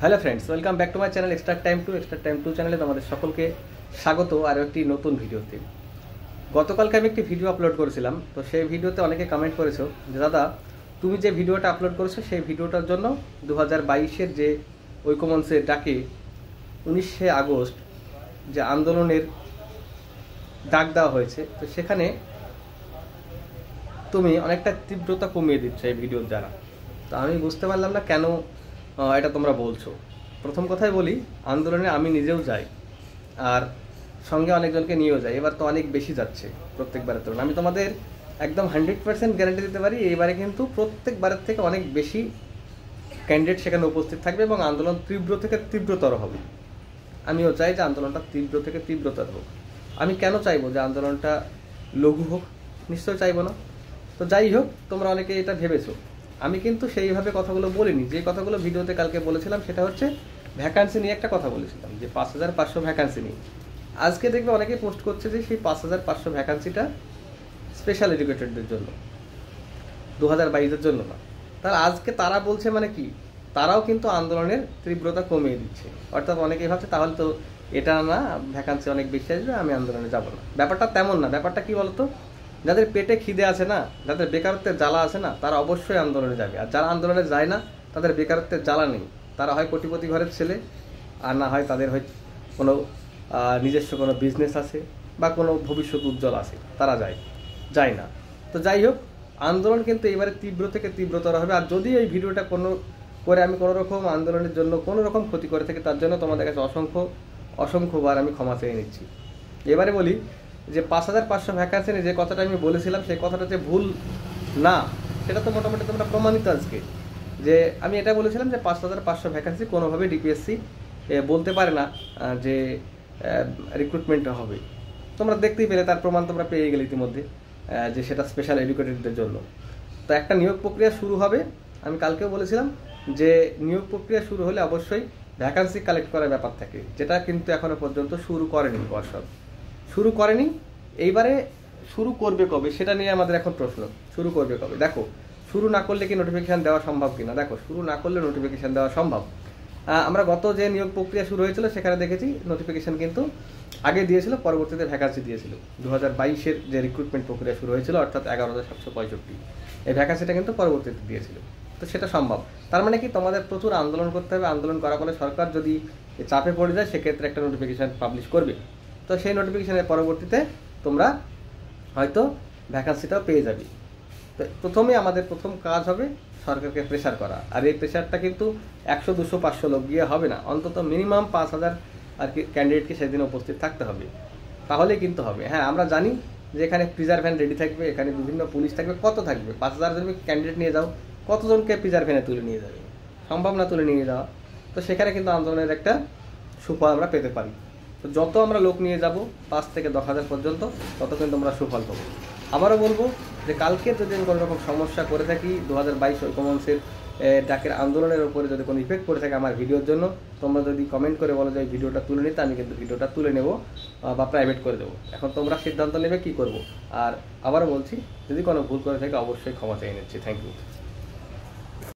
Hello friends, welcome back to my channel extra time to চ্যানেলে তোমাদের সকলকে স্বাগত আরও একটি নতুন ভিডিওতে। গতকালকে আমি একটি ভিডিও আপলোড করেছিলাম, তো সেই ভিডিওতে অনেকে কমেন্ট করেছো যে দাদা তুমি যে ভিডিওটা আপলোড করেছো সেই ভিডিওটার জন্য 2022-এর যে ঐক্যমঞ্চের ডাকে 19শে আগস্ট যে আন্দোলনের ডাক দেওয়া হয়েছে, তো সেখানে তুমি অনেকটা তীব্রতা কমিয়ে দিচ্ছ এই ভিডিওর দ্বারা। তো আমি বুঝতে পারলাম না কেন এটা তোমরা বলছো। প্রথম কথাই বলি, আন্দোলনে আমি নিজেও যাই আর সঙ্গে অনেকজনকে নিয়েও যাই। এবার তো অনেক বেশি যাচ্ছে প্রত্যেকবারের তুলনায়। আমি তোমাদের একদম 100% গ্যারান্টি দিতে পারি এবারে কিন্তু প্রত্যেকবারের থেকে অনেক বেশি ক্যান্ডিডেট সেখানে উপস্থিত থাকবে এবং আন্দোলন তীব্র থেকে তীব্রতর হবে। আমিও চাই যে আন্দোলনটা তীব্র থেকে তীব্রতর হোক। আমি কেন চাইবো যে আন্দোলনটা লঘু হোক? নিশ্চয় চাইবো না। তো যাই হোক, তোমরা অনেকে এটা ভেবেছো। আমি কিন্তু সেইভাবে কথাগুলো বলিনি। যে কথাগুলো ভিডিওতে কালকে বলেছিলাম সেটা হচ্ছে ভ্যাকান্সি নিয়ে একটা কথা বলেছিলাম, যে 5500 ভ্যাকান্সি নিয়ে। আজকে দেখবে অনেকেই পোস্ট করছে যে সেই 5500 ভ্যাকান্সিটা স্পেশাল এডুকেটেডদের জন্য, 2022-এর জন্য না। তার আজকে তারা বলছে মানে কি, তারাও কিন্তু আন্দোলনের তীব্রতা কমিয়ে দিচ্ছে। অর্থাৎ অনেকেই ভাবছে তাহলে তো এটা না, ভ্যাকান্সি অনেক বেশি আসবে, আমি আন্দোলনে যাব না। ব্যাপারটা তেমন না। ব্যাপারটা কি বলতো, যাদের পেটে খিদে আছে না, যাদের বেকারত্বের জ্বালা আছে না, তারা অবশ্যই আন্দোলনে যাবে। আর যারা আন্দোলনে যায় না, তাদের বেকারত্বের জ্বালা নেই। তারা হয় কোটিপতি ঘরের ছেলে, আর না হয় তাদের হয় কোনো নিজস্ব কোনো বিজনেস আছে বা কোনো ভবিষ্যৎ উজ্জ্বল আছে, তারা যায় না। তো যাই হোক, আন্দোলন কিন্তু এবারে তীব্র থেকে তীব্রতর হবে। আর যদি এই ভিডিওটা আমি কোনো রকম আন্দোলনের জন্য কোনো রকম ক্ষতি করে থাকি, তার জন্য তোমাদের কাছে অসংখ্যবার আমি ক্ষমা চেয়ে নিচ্ছি। এবারে বলি যে 5500 ভ্যাকান্সি নিয়ে যে কথাটা আমি বলেছিলাম, সেই কথাটা যে ভুল না সেটা তো মোটামুটি তোমরা প্রমাণিত আজকে। যে আমি এটা বলেছিলাম যে 5500 ভ্যাকান্সি কোনোভাবে ডিপিএসসি বলতে পারে না যে রিক্রুটমেন্ট হবে। তোমরা দেখতেই পেলে, তার প্রমাণ তোমরা পেয়ে গেলে ইতিমধ্যে, যে সেটা স্পেশাল এডুকেটেডদের জন্য। তো একটা নিয়োগ প্রক্রিয়া শুরু হবে। আমি কালকেও বলেছিলাম যে নিয়োগ প্রক্রিয়া শুরু হলে অবশ্যই ভ্যাকান্সি কালেক্ট করার ব্যাপার থাকে, যেটা কিন্তু এখনো পর্যন্ত শুরু করেনি পর্ষদ। শুরু করেনি। এইবারে শুরু করবে কবে সেটা নিয়ে আমাদের এখন প্রশ্ন। শুরু করবে কবে? দেখো, শুরু না করলে কি নোটিফিকেশান দেওয়া সম্ভব কিনা? দেখো, শুরু না করলে নোটিফিকেশান দেওয়া সম্ভব। আমরা গত যে নিয়োগ প্রক্রিয়া শুরু হয়েছিল সেখানে দেখেছি নোটিফিকেশান কিন্তু আগে দিয়েছিল, পরবর্তীতে ভ্যাকান্সি দিয়েছিল। 2022-এর যে রিক্রুটমেন্ট প্রক্রিয়া শুরু হয়েছিল, অর্থাৎ 11,765, এই ভ্যাকান্সিটা কিন্তু পরবর্তীতে দিয়েছিল। তো সেটা সম্ভব। তার মানে কি, তোমাদের প্রচুর আন্দোলন করতে হবে। আন্দোলন করার ফলে সরকার যদি চাপে পড়ে যায়, সেক্ষেত্রে একটা নোটিফিকেশান পাবলিশ করবে। তো সেই নোটিফিকেশানের পরবর্তীতে তোমরা হয়তো ভ্যাকান্সিটাও পেয়ে যাবে। তো আমাদের প্রথম কাজ হবে সরকারকে প্রেশার করা। আর এই প্রেশারটা কিন্তু 100, 200, 500 লোক গিয়ে হবে না। অন্তত মিনিমাম 5000 আর কি ক্যান্ডিডেটকে সেদিন উপস্থিত থাকতে হবে, তাহলেই কিন্তু হবে। হ্যাঁ, আমরা জানি যে এখানে প্রিজার ভ্যান রেডি থাকবে, এখানে বিভিন্ন পুলিশ থাকবে। কত থাকবে? 5000 যদি ক্যান্ডিডেট নিয়ে যাও, কতজনকে প্রিজার ভ্যানে তুলে নিয়ে যাবে? সম্ভব না তুলে নিয়ে যাওয়া। তো সেখানে কিন্তু আন্দোলনের একটা সুফল আমরা পেতে পারি। তো যত আমরা লোক নিয়ে যাব 5 থেকে 10,000 পর্যন্ত, তত কিন্তু আমরা সুফল পাবো। আবারও বলবো যে কালকে যদি আমি কোনো রকম সমস্যা করে থাকি, 2022 ঐক্যমঞ্চের ডাকের আন্দোলনের উপরে যদি কোনো ইফেক্ট করে থাকে আমার ভিডিওর জন্য, তোমরা যদি কমেন্ট করে বলো যে এই ভিডিওটা তুলে নিতে, আমি কিন্তু ভিডিওটা তুলে নেব বা প্রাইভেট করে দেবো। এখন তোমরা সিদ্ধান্ত নেবে কী করবো। আর আবারও বলছি, যদি কোনো ভুল করে থাকে অবশ্যই ক্ষমা চেয়ে নিচ্ছি। Thank you.